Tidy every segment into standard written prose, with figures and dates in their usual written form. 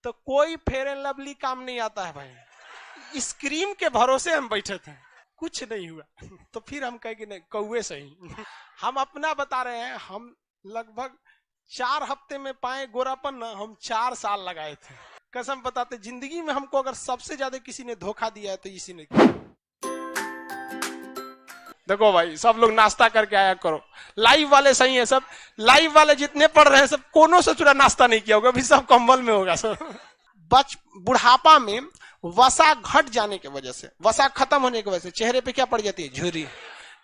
तो कोई fair and lovely काम नहीं आता है भाई। इस क्रीम के भरोसे हम बैठे थे, कुछ नहीं हुआ। तो फिर हम कहे कि नहीं, कौवे सही। हम अपना बता रहे हैं, हम लगभग 4 हफ्ते में पाए गोरापन ना, हम 4 साल लगाए थे। कसम बताते, जिंदगी में हमको अगर सबसे ज्यादा किसी ने धोखा दिया है तो इसी ने किया। देखो भाई, सब लोग नाश्ता करके आया करो। लाइव वाले सही है सब, लाइव वाले जितने पढ़ रहे हैं सब कोनों से चुरा नाश्ता नहीं किया होगा, अभी सब कंबल में होगा सब। बुढ़ापा में वसा घट जाने की वजह से, वसा खत्म होने की वजह से चेहरे पे क्या पड़ जाती है? झुर्री।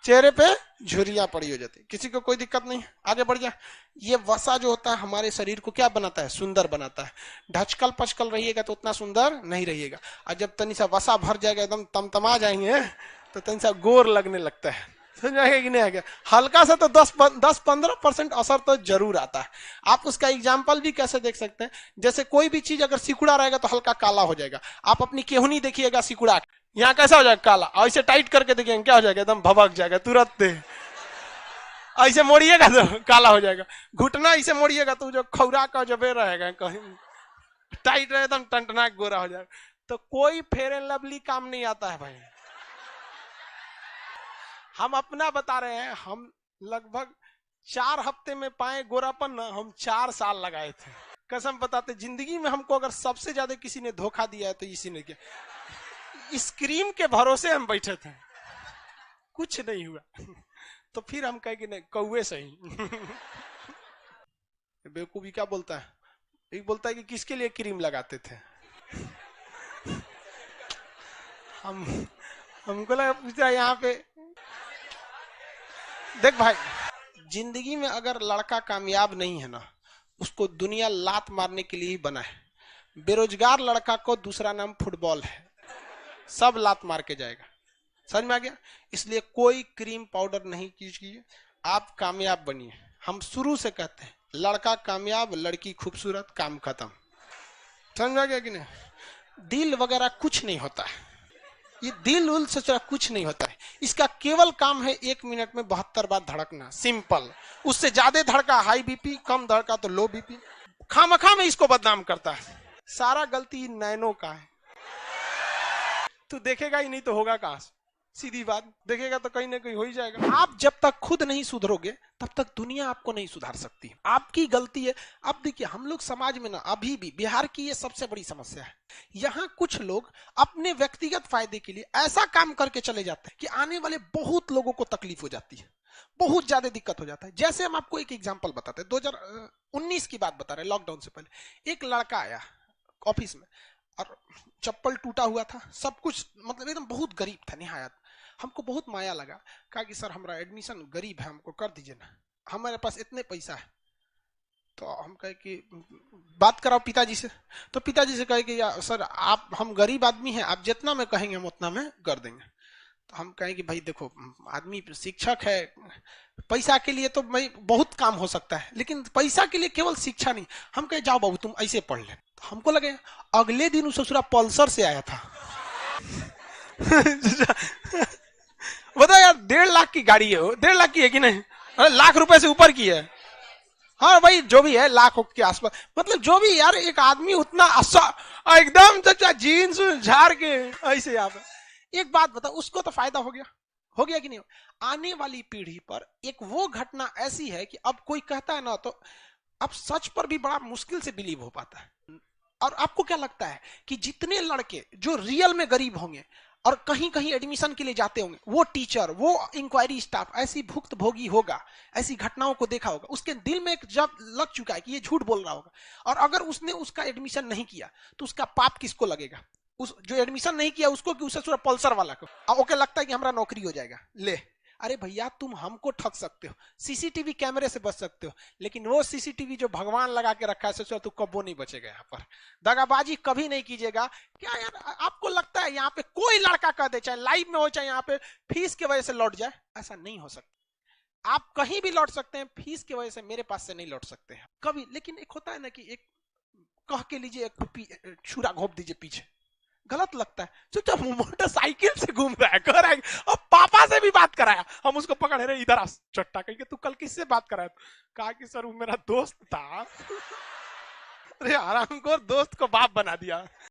चेहरे पे झुर्रियां पड़ी हो जाती है। किसी को कोई दिक्कत नहीं, आगे बढ़ जा। ये वसा जो होता है हमारे शरीर को क्या बनाता है? सुंदर बनाता है। ढचकल पचकल रहिएगा तो उतना सुंदर नहीं रहिएगा, और जब तनी सा वसा भर जाएगा, एकदम तमतमा जाएंगे, तो तनी सा गोर लगने लगता है। समझ आएगा कि नहीं आएगा? हल्का सा तो 10-15% असर तो जरूर आता है। आप उसका एग्जाम्पल भी कैसे देख सकते हैं? जैसे कोई भी चीज अगर सिकुड़ा रहेगा तो हल्का काला हो जाएगा। आप अपनी केहूनी देखिएगा सिकुड़ा, यहाँ कैसा हो जाएगा? काला। ऐसे टाइट करके देखिएगा क्या हो जाएगा? एकदम भभक जाएगा तुरंत। ऐसे मोड़िएगा तो काला हो जाएगा। घुटना ऐसे मोड़िएगा तो जो खौरा का जबे रहेगा, कहीं टाइट रहे एकदम टनटनाक गोरा हो जाएगा। तो कोई फेयर एंड लवली काम नहीं आता है भाई। हम अपना बता रहे हैं, हम लगभग 4 हफ्ते में पाए गोरापन ना, हम 4 साल लगाए थे। कसम बताते, जिंदगी में हमको अगर सबसे ज्यादा किसी ने धोखा दिया है तो इसी ने किया। इस क्रीम के भरोसे हम बैठे थे, कुछ नहीं हुआ। तो फिर हम कहे कि नहीं, कौवे सही। बेवकूफी क्या बोलता है? एक बोलता है कि किसके लिए क्रीम लगाते थे। हमको लगा यहाँ पे देख भाई, जिंदगी में अगर लड़का कामयाब नहीं है ना, उसको दुनिया लात मारने के लिए ही बना है। बेरोजगार लड़का को दूसरा नाम फुटबॉल है, सब लात मार के जाएगा। समझ में आ गया? इसलिए कोई क्रीम पाउडर नहीं कीजिए, आप कामयाब बनिए। हम शुरू से कहते हैं, लड़का कामयाब, लड़की खूबसूरत, काम खत्म। समझ में आ गया कि नहीं? दिल वगैरह कुछ नहीं होता है, ये दिल उल से कुछ नहीं होता है। इसका केवल काम है 1 मिनट में 72 बार धड़कना, सिंपल। उससे ज्यादा धड़का हाई बीपी, कम धड़का तो लो बीपी। खामखा में इसको बदनाम करता है। सारा गलती नैनो का है। तू देखेगा ही नहीं तो होगा कहां से? सीधी बात, देखेगा तो कहीं ना कहीं हो ही जाएगा। आप जब तक खुद नहीं सुधरोगे तब तक दुनिया आपको नहीं सुधार सकती। आपकी गलती है। अब देखिए, हम लोग समाज में ना, अभी भी बिहार की ये सबसे बड़ी समस्या है। यहाँ कुछ लोग अपने व्यक्तिगत फायदे के लिए ऐसा काम करके चले जाते हैं कि आने वाले बहुत लोगों को तकलीफ हो जाती है, बहुत ज्यादा दिक्कत हो जाता है। जैसे हम आपको एक एग्जाम्पल बताते हैं, 2019 की बात बता रहे हैं, लॉकडाउन से पहले। एक लड़का आया ऑफिस में और चप्पल टूटा हुआ था, सब कुछ मतलब एकदम बहुत गरीब था निहायत। हमको बहुत माया लगा, कहा कि सर हमारा एडमिशन गरीब है, हमको कर दीजिए ना, हमारे पास इतने पैसा है। तो हम कहे कि बात कराओ पिताजी से। तो पिताजी से कहे कि या सर आप, हम गरीब आदमी हैं, आप जितना में कहेंगे हम उतना में कर देंगे। तो हम कहें कि भाई देखो, आदमी शिक्षक है, पैसा के लिए तो भाई बहुत काम हो सकता है, लेकिन पैसा के लिए केवल शिक्षा नहीं। हम कहे जाओ बाबू तुम ऐसे पढ़ ले। तो हमको लगे अगले दिन उस ससुरा पल्सर से आया था। बता यार, 1.5 लाख की गाड़ी है, 1.5 लाख की है कि नहीं? अरे लाख रुपए से ऊपर की है। हाँ भाई, जो भी है लाख के आसपास, मतलब जो भी यार, एक आदमी उतना एकदम चाचा जीन्स झाड़ के ऐसे। यहाँ पे एक बात बता, उसको तो फायदा हो गया कि नहीं? आने वाली पीढ़ी पर एक वो घटना ऐसी है कि अब कोई कहता है ना, तो अब सच पर भी बड़ा मुश्किल से बिलीव हो पाता है। और आपको क्या लगता है कि जितने लड़के जो रियल में गरीब होंगे और कहीं कहीं एडमिशन के लिए जाते होंगे, वो टीचर, वो इंक्वायरी स्टाफ ऐसी भुक्तभोगी होगा, ऐसी घटनाओं को देखा होगा, उसके दिल में एक जब लग चुका है कि ये झूठ बोल रहा होगा। और अगर उसने उसका एडमिशन नहीं किया तो उसका पाप किसको लगेगा? उस जो एडमिशन नहीं किया उसको, कि उससे पल्सर वाला को। ओके, लगता है कि हमारा नौकरी हो जाएगा। ले, अरे भैया तुम हमको ठग सकते हो, सीसीटीवी कैमरे से बच सकते हो, लेकिन वो सीसीटीवी जो भगवान लगा के रखा है, सोचो तू कब वो नहीं बचेगा। यहाँ पर दगाबाजी कभी नहीं कीजिएगा। क्या यार, आपको लगता है यहाँ पे कोई लड़का कह दे, चाहे लाइव में हो चाहे यहाँ पे, फीस की वजह से लौट जाए? ऐसा नहीं हो सकता। आप कहीं भी लौट सकते हैं, फीस की वजह से मेरे पास से नहीं लौट सकते हैं कभी। लेकिन एक होता है ना कि एक कह के लीजिए, एक छुरा घोंप दीजिए पीछे, गलत लगता है। जो मोटरसाइकिल से घूम रहा है, कह रहा है, और पापा से भी बात कराया, हम उसको पकड़े रहे, इधर आ चट्टा, कहीं तू कल किससे बात कराया? कहा कि सर वो मेरा दोस्त था। अरे हरामखोर दोस्त को बाप बना दिया।